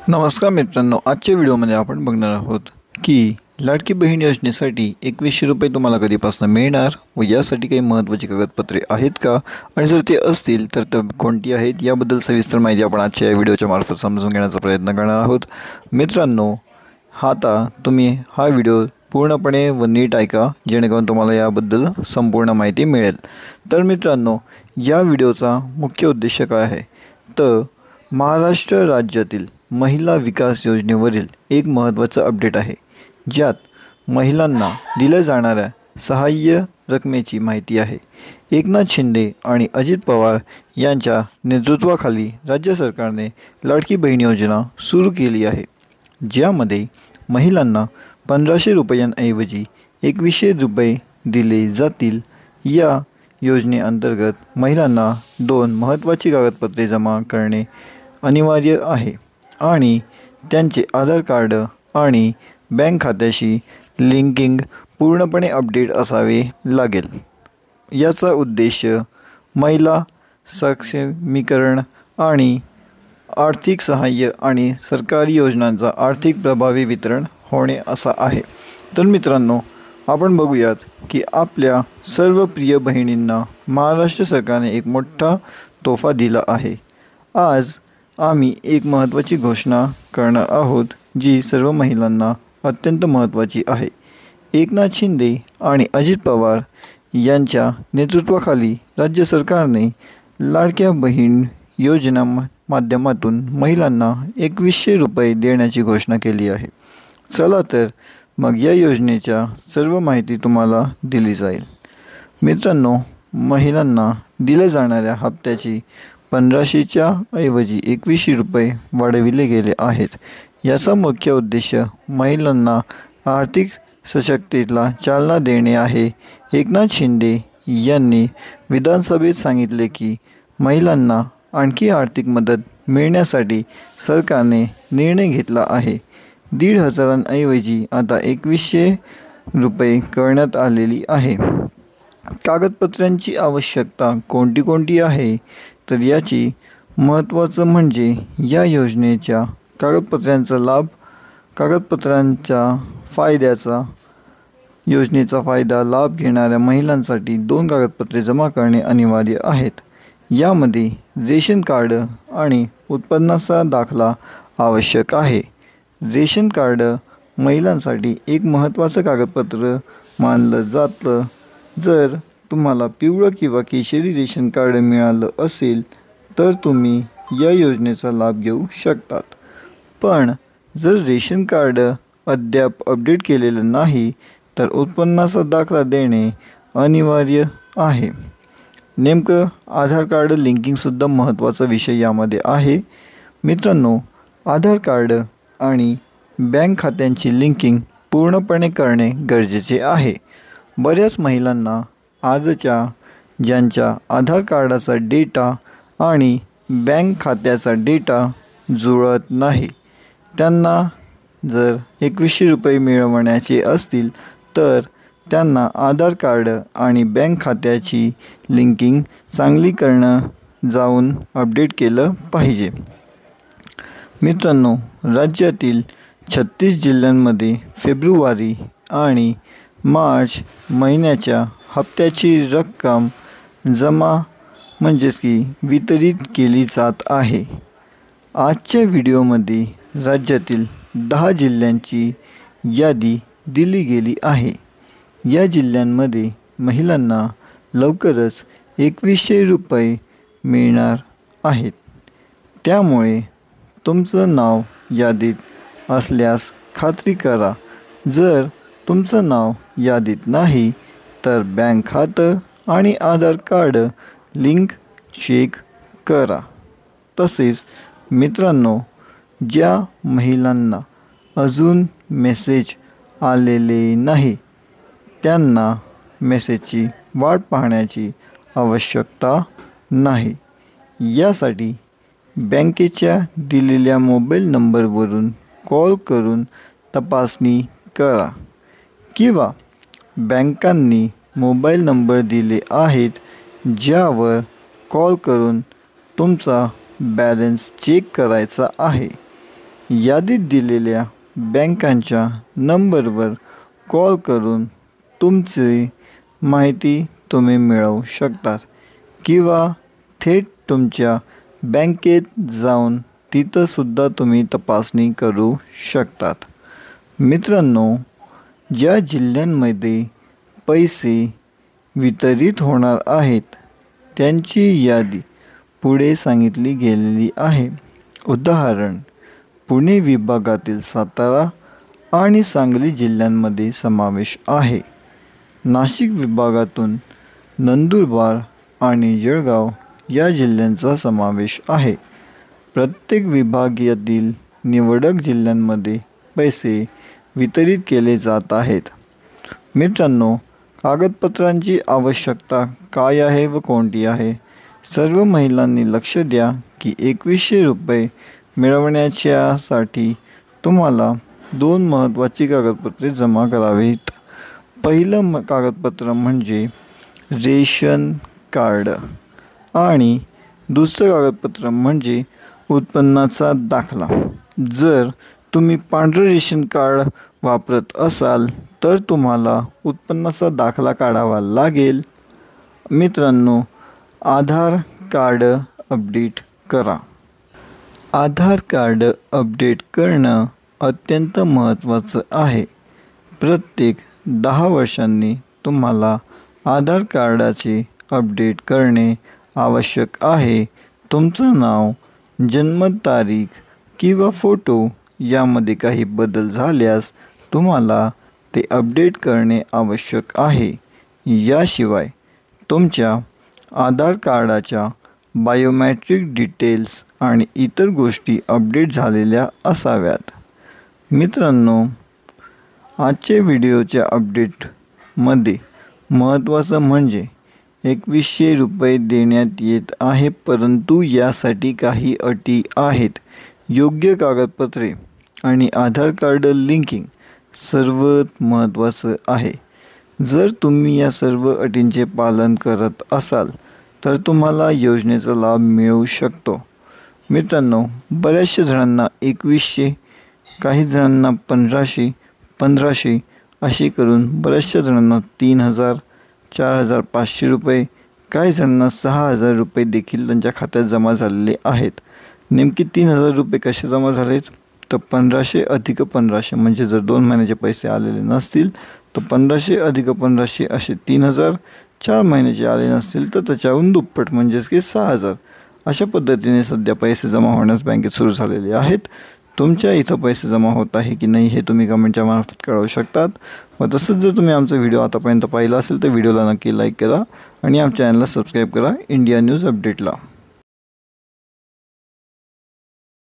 नमस्कार मित्रांनो, आजच्या व्हिडिओमध्ये आपण बघणार आहोत की लाडकी बहीण योजनेसाठी 2100 रुपये तुम्हाला कधीपासून मिळणार व यासाठी काही महत्त्वाची कागदपत्रे आहेत का आणि जर ते असतील तर कोणती आहेत याबद्दल सविस्तर माहिती आपण आजच्या या व्हिडिओच्या मार्फत समजून घेण्याचा प्रयत्न करणार आहोत। मित्रांनो, आता तुम्ही हा व्हिडिओ पूर्णपणे व नीट ऐका जेणेकरून तुम्हाला याबद्दल संपूर्ण माहिती मिळेल। तर मित्रांनो, या व्हिडिओचा मुख्य उद्देश काय आहे तर महाराष्ट्र राज्यातील महिला विकास योजनेवरील एक महत्त्वाचं अपडेट आहे, ज्यात महिलांना दिल्या जाणाऱ्या सहाय्य रकमेची माहिती आहे। एकनाथ शिंदे आणि अजित पवार यांच्या नेतृत्वाखाली राज्य सरकारने लाडकी बहीण योजना सुरू केली आहे, ज्यामध्ये महिलांना 1500 रुपयांऐवजी 2100 रुपये दिले जातील। या योजनेअंतर्गत महिलांना 2 महत्त्वाची कागदपत्रे जमा करणे अनिवार्य आहे आणि त्यांचे आधार कार्ड आणि बँक खात्याशी लिंकिंग पूर्णपणे अपडेट असावे लागेल। याचा उद्देश महिला सक्षमीकरण आणि आर्थिक सहाय्य आणि सरकारी योजनांचा आर्थिक प्रभावी वितरण होणे असा आहे। तर मित्रांनो, आपण बघूयात की आपल्या सर्व प्रिय बहिणींना महाराष्ट्र सरकारने एक मोठा तोहफा दिला आहे। आज आम्ही एक महत्त्वाची घोषणा करणार आहोत, जी सर्व महिलांना अत्यंत महत्त्वाची आहे। एकनाथ शिंदे आणि अजित पवार यांच्या नेतृत्वाखाली राज्य सरकारने लाडक्या बहीण योजना माध्यमातून महिलांना 2100 रुपये देण्याची घोषणा केली आहे। चला तर मग या योजनेच्या सर्व माहिती तुम्हाला दिली जाईल। मित्रांनो, महिलांना दिल्या जाणाऱ्या हप्त्याची 1500च्या ऐवजी 2100 रुपये वाढविले गेले आहेत। याचा मुख्य उद्देश महिलांना आर्थिक सशक्तीला चालना देणे आहे। एकनाथ शिंदे यांनी विधानसभेत सांगितले की महिलांना आणखी आर्थिक मदत मिळण्यासाठी सरकारने निर्णय घेतला आहे। 1500 ऐवजी आता 2100 रुपये करण्यात आलेली आहे। कागदपत्रांची आवश्यकता कोणती आहे तर याची महत्त्वाचं म्हणजे या योजनेच्या योजनेचा फायदा लाभ घेणाऱ्या महिलांसाठी 2 कागदपत्रे जमा करणे अनिवार्य आहेत। यामध्ये रेशन कार्ड आणि उत्पन्नाचा दाखला आवश्यक आहे। रेशन कार्ड महिलांसाठी एक महत्त्वाचं कागदपत्र मानलं जातं। जर तुम्हाला पिवळं किंवा केशरी रेशन कार्ड मिळालं असेल तर तुम्ही या योजनेचा लाभ घेऊ शकतात, पण जर रेशन कार्ड अद्याप अपडेट केलेलं नाही तर उत्पन्नाचा दाखला देणे अनिवार्य आहे। नेमकं आधार कार्ड लिंकिंगसुद्धा महत्त्वाचा विषय यामध्ये आहे। मित्रांनो, आधार कार्ड आणि बँक खात्यांची लिंकिंग पूर्णपणे करणे गरजेचे आहे। बऱ्याच महिलांना आजच्या ज्यांच्या आधार कार्डाचा डेटा आणि बँक खात्याचा डेटा जुळत नाही, त्यांना जर 2100 रुपये मिळवण्याचे असतील तर त्यांना आधार कार्ड आणि बँक खात्याची लिंकिंग चांगली जाऊन अपडेट केलं पाहिजे। मित्रांनो, राज्यातील 36 जिल्ह्यांमध्ये फेब्रुवारी आणि मार्च महिन्याच्या हप्त्याची रक्कम जमा वितरित केली जात आहे। आजच्या व्हिडिओमध्ये राज्यातील 10 जिल्ह्यांची यादी दिली गेली आहे। या जिल्ह्यांमध्ये महिलांना लवकरच 2100 रुपये मिळणार आहेत, त्यामुळे तुमचं नाव यादीत असल्यास खात्री करा। जर तुमचं नाव यादीत नाही तर बँक खातं आणि आधार कार्ड लिंक चेक करा। तसेच मित्रांनो, ज्या महिलांना अजून मेसेज आलेले नाही त्यांना मेसेजची वाट पाहण्याची आवश्यकता नाही। यासाठी बँकेच्या दिलेल्या मोबाईल नंबरवरून कॉल करून तपासणी करा किंवा बँकांनी मोबाईल नंबर दिले आहेत ज्यावर कॉल करून तुमचा बॅलन्स चेक करायचा आहे। यादीत दिलेल्या बँकांच्या नंबरवर कॉल करून तुमची माहिती तुम्ही मिळवू शकतात किंवा थेट तुमच्या बँकेत जाऊन तिथंसुद्धा तुम्ही तपासणी करू शकतात। मित्रांनो, ज्या जिल्ह्यांमध्ये पैसे वितरित होणार आहेत त्यांची यादी पुढे सांगितली गेलेली आहे। उदाहरण, पुणे विभागातील सातारा आणि सांगली जिल्ह्यांमध्ये समावेश आहे। नाशिक विभागातून नंदुरबार आणि जळगाव या जिल्ह्यांचा समावेश आहे। प्रत्येक विभागातील निवडक जिल्ह्यांमध्ये पैसे वितरित केले जात आहेत। मित्रांनो, कागदपत्रांची आवश्यकता काय आहे व कोणती आहे? सर्व महिलांनी लक्ष द्या की 2100 रुपये मिळवण्यासाठी तुम्हाला 2 महत्त्वाची कागदपत्रे जमा करावीत। पहिलं कागदपत्र म्हणजे रेशन कार्ड आणि दुसरं कागदपत्र म्हणजे उत्पन्नाचा दाखला। जर तुम्ही पांढरं रेशन कार्ड वापरत असाल तर तुम्हाला उत्पन्नाचा दाखला काढावा लागेल। मित्रांनो, आधार कार्ड अपडेट करा। आधार कार्ड अपडेट करणं अत्यंत महत्त्वाचं आहे। प्रत्येक 10 वर्षांनी तुम्हाला आधार कार्डाचे अपडेट करणे आवश्यक आहे। तुमचं नाव, जन्मतारीख किंवा फोटो यामध्ये काही बदल झाल्यास तुम्हाला ते अपडेट करणे आवश्यक आहे। याशिवाय तुमच्या आधार कार्डाच्या बायोमेट्रिक डिटेल्स आणि इतर गोष्टी अपडेट झालेल्या असाव्यात। मित्रांनो, आजच्या व्हिडिओच्या अपडेटमध्ये महत्त्वाचं म्हणजे 2100 रुपये देण्यात येत आहे, परंतु यासाठी काही अटी आहेत। योग्य कागदपत्रे आणि आधार कार्ड लिंकिंग सर्वात महत्त्वाचं आहे। जर तुम्ही या सर्व अटींचे पालन करत असाल तर तुम्हाला योजनेचा लाभ मिळू शकतो। मित्रांनो, बऱ्याचशा जणांना 2100, काही जणांना 1500 अशी करून बऱ्याचशा जणांना 3000, 4500 रुपये, काही जणांना 6000 रुपये देखील त्यांच्या खात्यात जमा झालेले आहेत। नेमके 3000 रुपये कसे जमा झालेत? तर 1500 अधिक 1500 म्हणजे जर 2 महिन्याचे पैसे आलेले नसतील तर 1500 अधिक 1500 असे 3000, 4 महिन्याचे आले नसतील तर त्याच्याहून दुप्पट म्हणजेच की 6000 अशा पद्धतीने सध्या पैसे जमा होण्यास बँकेत सुरू झालेले आहेत। तुमच्या इथं पैसे जमा होत आहे की नाही हे तुम्ही कमेंटच्या मार्फत कळवू शकतात। व तसंच जर तुम्ही आमचा व्हिडिओ आतापर्यंत पाहिला असेल तर व्हिडिओला नक्की लाईक करा आणि आमच्या चॅनलला सबस्क्राईब करा इंडिया न्यूज अपडेटला।